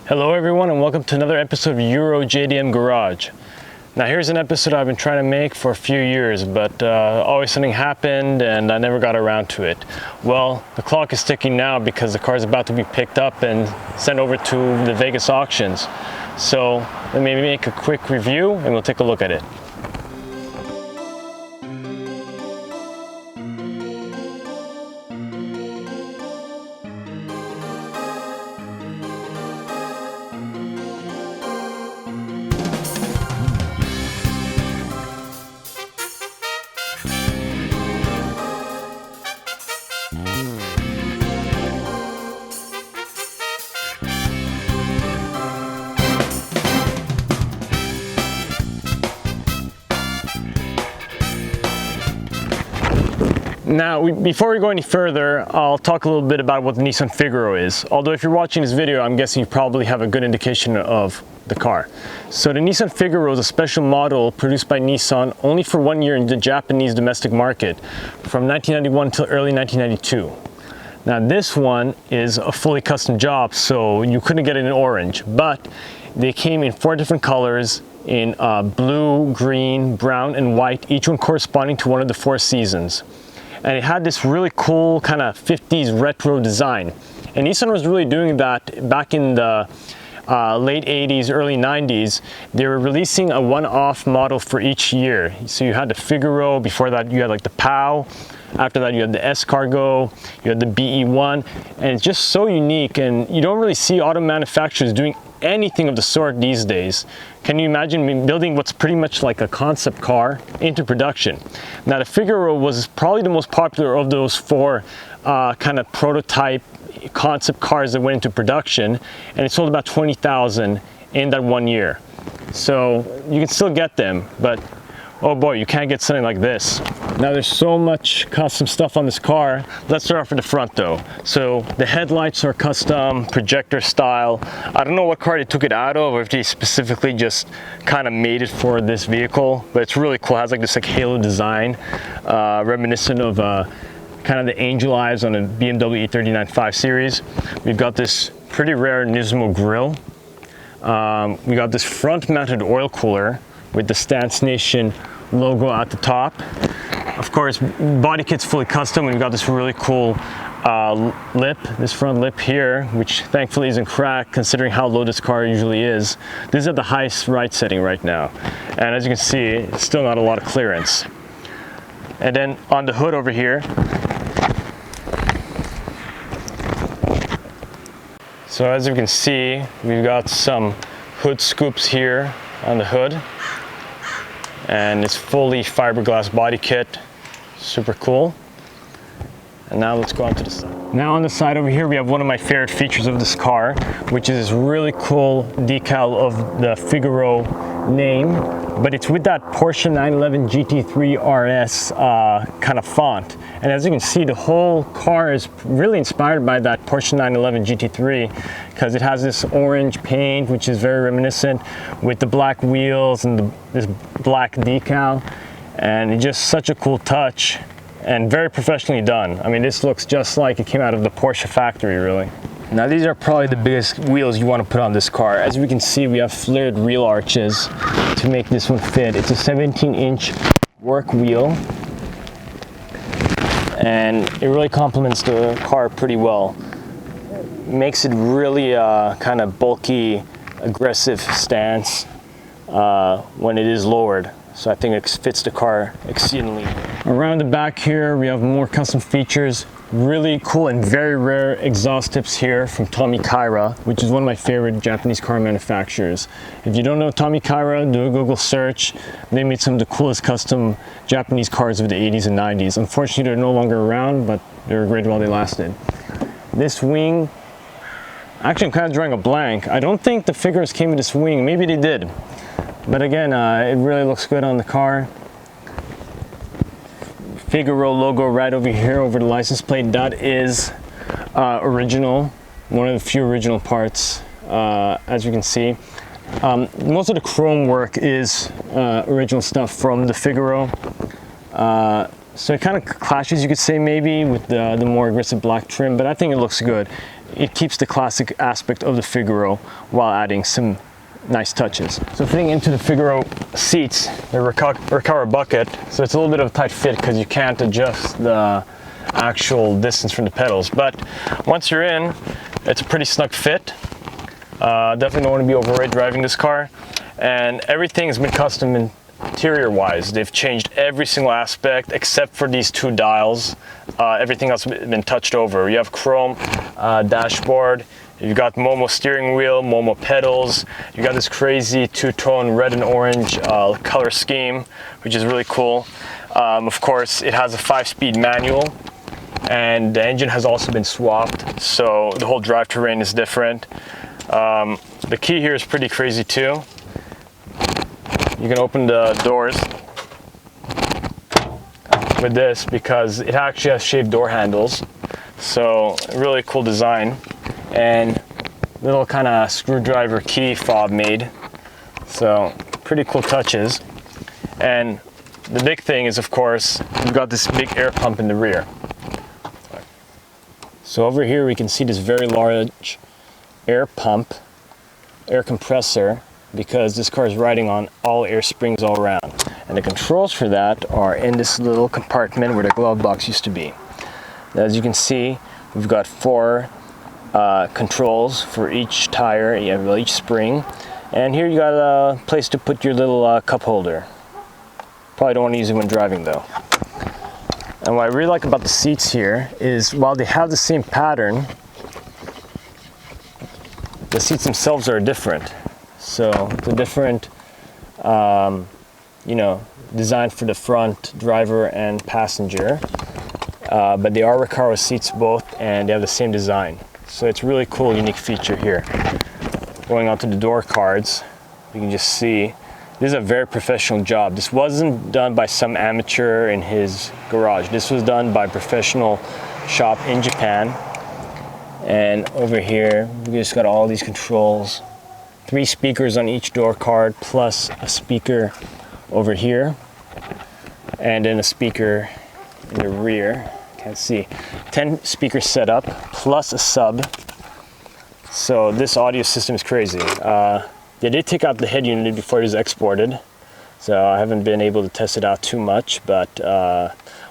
Hello everyone and welcome to another episode of Euro JDM Garage. Now here's an episode I've been trying to make for a few years, but always something happened and I never got around to it. Well, the clock is ticking now because the car is about to be picked up and sent over to the Vegas auctions. So let me make a quick review and we'll take a look at it. Now, before we go any further, I'll talk a little bit about what the Nissan Figaro is. Although if you're watching this video, I'm guessing you probably have a good indication of the car. So the Nissan Figaro is a special model produced by Nissan only for 1 year in the Japanese domestic market from 1991 until early 1992. Now this one is a fully custom job, so you couldn't get it in orange, but they came in 4 different colors in blue, green, brown, and white, each one corresponding to one of the 4 seasons. And it had this really cool kind of 50s retro design. And Nissan was really doing that back in the late 80s, early 90s. They were releasing a one-off model for each year. So you had the Figaro, before that you had like the POW, after that you had the S-Cargo, you had the BE1, and it's just so unique, and you don't really see auto manufacturers doing anything of the sort these days. Can you imagine building what's pretty much like a concept car into production? Now the Figaro was probably the most popular of those 4 kind of prototype concept cars that went into production, and it sold about 20,000 in that 1 year. So you can still get them, but oh boy, you can't get something like this. Now there's so much custom stuff on this car. Let's start off with the front though. So the headlights are custom, projector style. I don't know what car they took it out of, or if they specifically just kind of made it for this vehicle, but it's really cool. It has like this halo design, reminiscent of kind of the angel eyes on a BMW E39 5 Series. We've got this pretty rare Nismo grille. We got this front mounted oil cooler with the Stance Nation logo at the top. Of course, body kit's fully custom, and we've got this really cool lip, this front lip here, which thankfully isn't cracked considering how low this car usually is. This is at the highest ride setting right now. And as you can see, it's still not a lot of clearance. And then on the hood over here, so as you can see, we've got some hood scoops here on the hood. And it's fully fiberglass body kit, super cool. And now let's go on to the side. Now on the side over here we have one of my favorite features of this car, which is this really cool decal of the Figaro name, but it's with that Porsche 911 GT3 RS kind of font. And as you can see, the whole car is really inspired by that Porsche 911 GT3 because it has this orange paint, which is very reminiscent, with the black wheels and this black decal. And it's just such a cool touch and very professionally done. I mean, this looks just like it came out of the Porsche factory, really. Now these are probably the biggest wheels you want to put on this car. As we can see, we have flared wheel arches to make this one fit. It's a 17-inch work wheel, and it really complements the car pretty well. Makes it really kind of bulky, aggressive stance when it is lowered. So I think it fits the car exceedingly. Around the back here, we have more custom features. Really cool and very rare exhaust tips here from Tommy Kaira, which is one of my favorite Japanese car manufacturers. If you don't know Tommy Kaira, do a Google search. They made some of the coolest custom Japanese cars of the 80s and 90s. Unfortunately, they're no longer around, but they were great while they lasted. This wing, actually I'm kind of drawing a blank. I don't think the Figaros came with this wing. Maybe they did. But again, it really looks good on the car. Figaro logo right over here over the license plate. That is original, one of the few original parts, as you can see. Most of the chrome work is original stuff from the Figaro. So it kind of clashes, you could say, maybe with the more aggressive black trim, but I think it looks good. it keeps the classic aspect of the Figaro while adding some nice touches. So fitting into the Figaro seats, the Recaro bucket, so it's a little bit of a tight fit because you can't adjust the actual distance from the pedals, but once you're in, it's a pretty snug fit. Definitely don't want to be overweight driving this car, and everything has been custom interior wise. They've changed every single aspect except for these two dials. Everything else has been touched over. You have chrome dashboard, you've got Momo steering wheel, Momo pedals, you got this crazy two-tone red and orange color scheme, which is really cool. Of course, it has a 5-speed manual, and the engine has also been swapped, so the whole drive terrain is different. The key here is pretty crazy too. You can open the doors with this because it actually has shaved door handles, so really cool design, and little kind of screwdriver key fob made, so pretty cool touches. And the big thing is, of course, we've got this big air pump in the rear. So over here we can see this very large air pump, air compressor, because this car is riding on all air springs all around. And the controls for that are in this little compartment where the glove box used to be. As you can see, we've got 4 controls for each tire, each spring. And here you got a place to put your little cup holder. Probably don't want to use it when driving though. And what I really like about the seats here is while they have the same pattern, the seats themselves are different. So it's a different, design for the front driver and passenger. But they are Recaro seats both, and they have the same design. So it's a really cool, unique feature here. Going on to the door cards, you can just see this is a very professional job. This wasn't done by some amateur in his garage. This was done by a professional shop in Japan. And over here, we just got all these controls. 3 speakers on each door card, plus a speaker over here. And then a speaker in the rear. Can't see. 10 speakers set up, plus a sub. So this audio system is crazy. They did take out the head unit before it was exported, so I haven't been able to test it out too much, but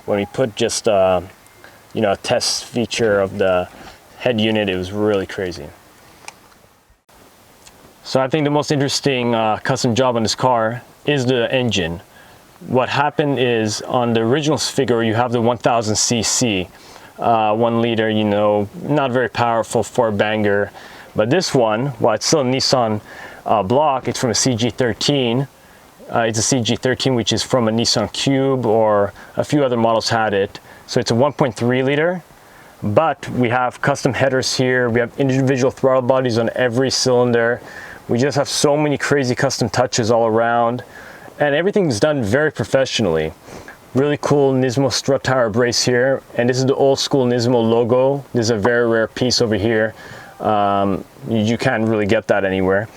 when we put just a test feature of the head unit, it was really crazy. So I think the most interesting custom job on this car is the engine. What happened is on the original Figaro you have the 1000cc, 1 liter, not very powerful 4-banger, but this one, while it's still a Nissan block, it's from a CG13. It's a CG13, which is from a Nissan Cube, or a few other models had it. So it's a 1.3 liter, but we have custom headers here. We have individual throttle bodies on every cylinder. We just have so many crazy custom touches all around, and everything's done very professionally. Really cool Nismo strut tire brace here, and this is the old school Nismo logo. This is a very rare piece over here. You can't really get that anywhere.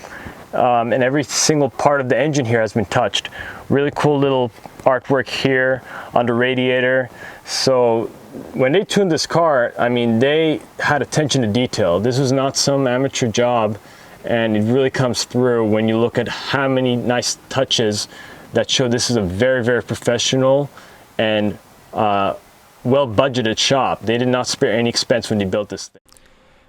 And every single part of the engine here has been touched. Really cool little artwork here on the radiator. So when they tuned this car, I mean, they had attention to detail. This was not some amateur job, and it really comes through when you look at how many nice touches that show this is a very, very professional and well-budgeted shop. They did not spare any expense when they built this thing.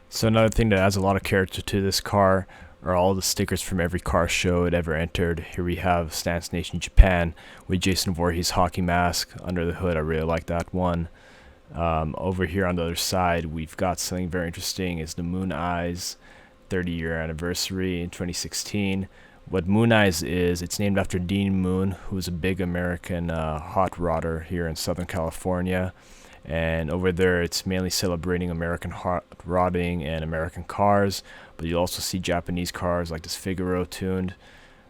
So another thing that adds a lot of character to this car are all the stickers from every car show it ever entered. Here we have Stance Nation Japan with Jason Voorhees hockey mask under the hood. I really like that one. Over here on the other side, we've got something very interesting. Is the Moon Eyes 30-year anniversary in 2016. What Moon Eyes is, it's named after Dean Moon, who was a big American hot rodder here in Southern California. And over there, it's mainly celebrating American hot rodding and American cars, but you'll also see Japanese cars like this Figaro tuned.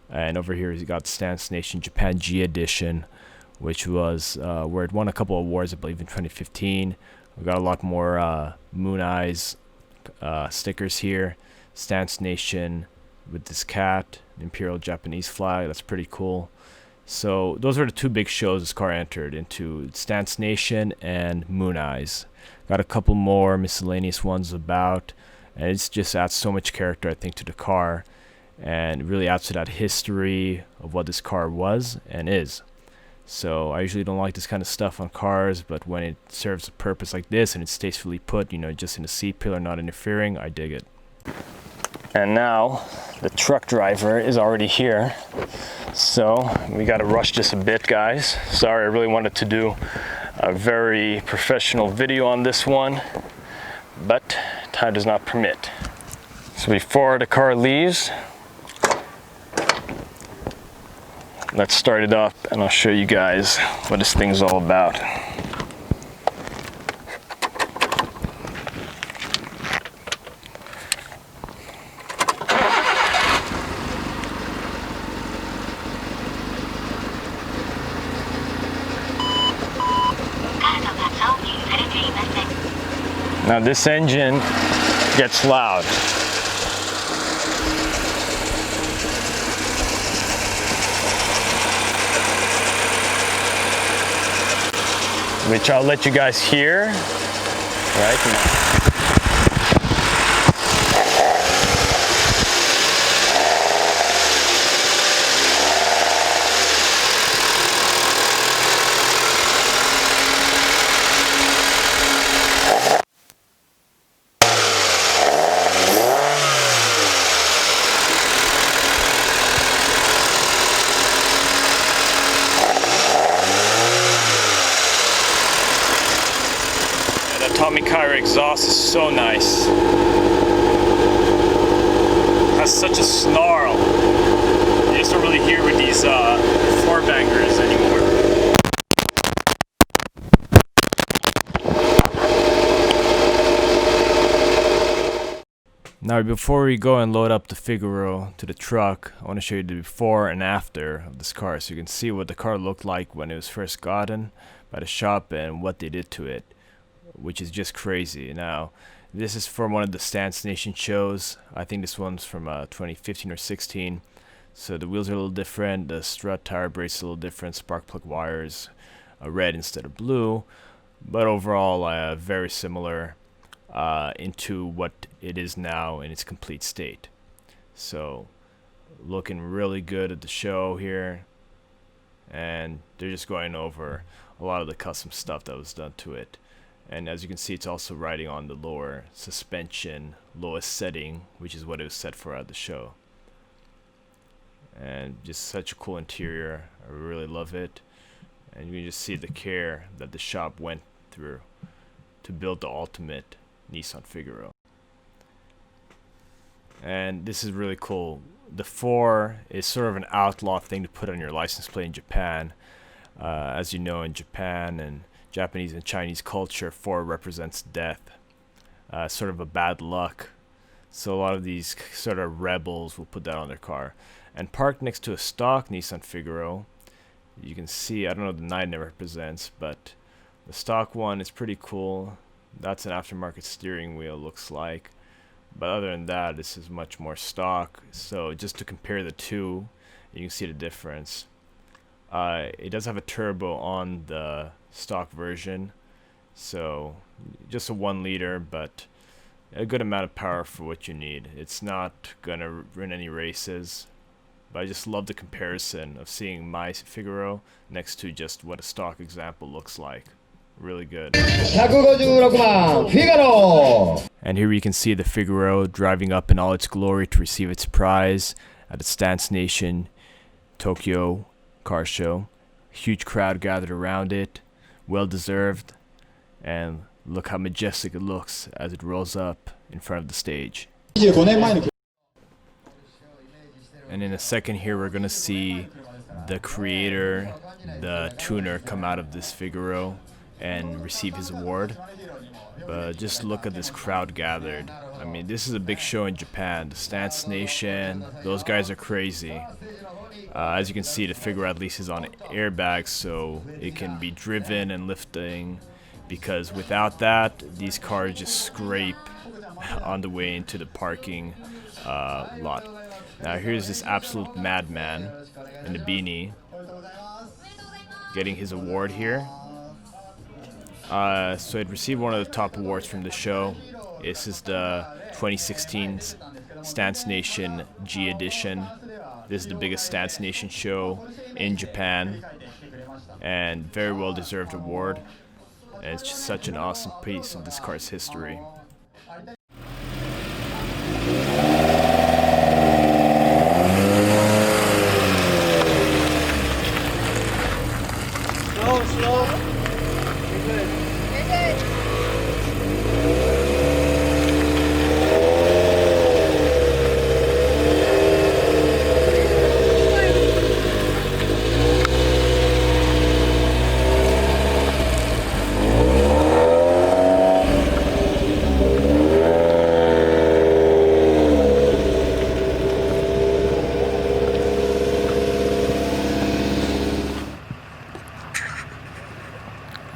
And over here, you got Stance Nation Japan G Edition, which was where it won a couple awards, I believe, in 2015. We got a lot more Moon Eyes stickers here. Stance Nation with this cat, Imperial Japanese flag. That's pretty cool. So those are the 2 big shows this car entered into, Stance Nation and Moon Eyes. Got a couple more miscellaneous ones about and it just adds so much character, I think, to the car, and it really adds to that history of what this car was and is. So I usually don't like this kind of stuff on cars, but when it serves a purpose like this and it's tastefully put, you know, just in the seat pillar, not interfering, I dig it. And now the truck driver is already here, so we got to rush this a bit, guys. Sorry, I really wanted to do a very professional video on this one, but time does not permit. So before the car leaves, let's start it up and I'll show you guys what this thing's all about. Now this engine gets loud. Which I'll let you guys hear right now. Mecum exhaust is so nice. It has such a snarl. You just don't really hear with these four bangers anymore. Now before we go and load up the Figaro to the truck, I want to show you the before and after of this car, so you can see what the car looked like when it was first gotten by the shop and what they did to it, which is just crazy. Now this is from one of the Stance Nation shows. I think this one's from 2015 or 16. So the wheels are a little different, the strut tire brace is a little different, spark plug wires red instead of blue, but overall very similar into what it is now in its complete state. So looking really good at the show here, and they're just going over a lot of the custom stuff that was done to it. And as you can see, it's also riding on the lower suspension, lowest setting, which is what it was set for at the show. And just such a cool interior. I really love it. And you can just see the care that the shop went through to build the ultimate Nissan Figaro. And this is really cool. The 4 is sort of an outlaw thing to put on your license plate in Japan. As you know, in Japan and Japanese and Chinese culture, 4 represents death, sort of a bad luck. So a lot of these sort of rebels will put that on their car. And parked next to a stock Nissan Figaro, you can see, I don't know what the 9 represents, but the stock one is pretty cool. That's an aftermarket steering wheel, looks like. But other than that, this is much more stock. So just to compare the two, you can see the difference. It does have a turbo on the stock version, so just a 1 liter, but a good amount of power for what you need. It's not gonna win any races, but I just love the comparison of seeing my Figaro next to just what a stock example looks like. Really good. And here you can see the Figaro driving up in all its glory to receive its prize at the Stance Nation Tokyo car show. Huge crowd gathered around it, well deserved, and look how majestic it looks as it rolls up in front of the stage. And in a second here we're gonna see the creator, the tuner, come out of this Figaro and receive his award. But just look at this crowd gathered. I mean, this is a big show in Japan. The Stance Nation, those guys are crazy. As you can see, the Figaro at least is on airbags, so it can be driven and lifting, because without that, these cars just scrape on the way into the parking lot. Now here's this absolute madman in the beanie getting his award here. So it received one of the top awards from the show. This is the 2016 Stance Nation G Edition. This is the biggest Stance Nation show in Japan, and very well deserved award. And it's just such an awesome piece of this car's history. Slow. You're good. You're good.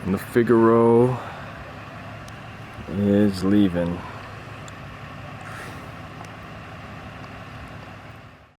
And the Figaro is leaving.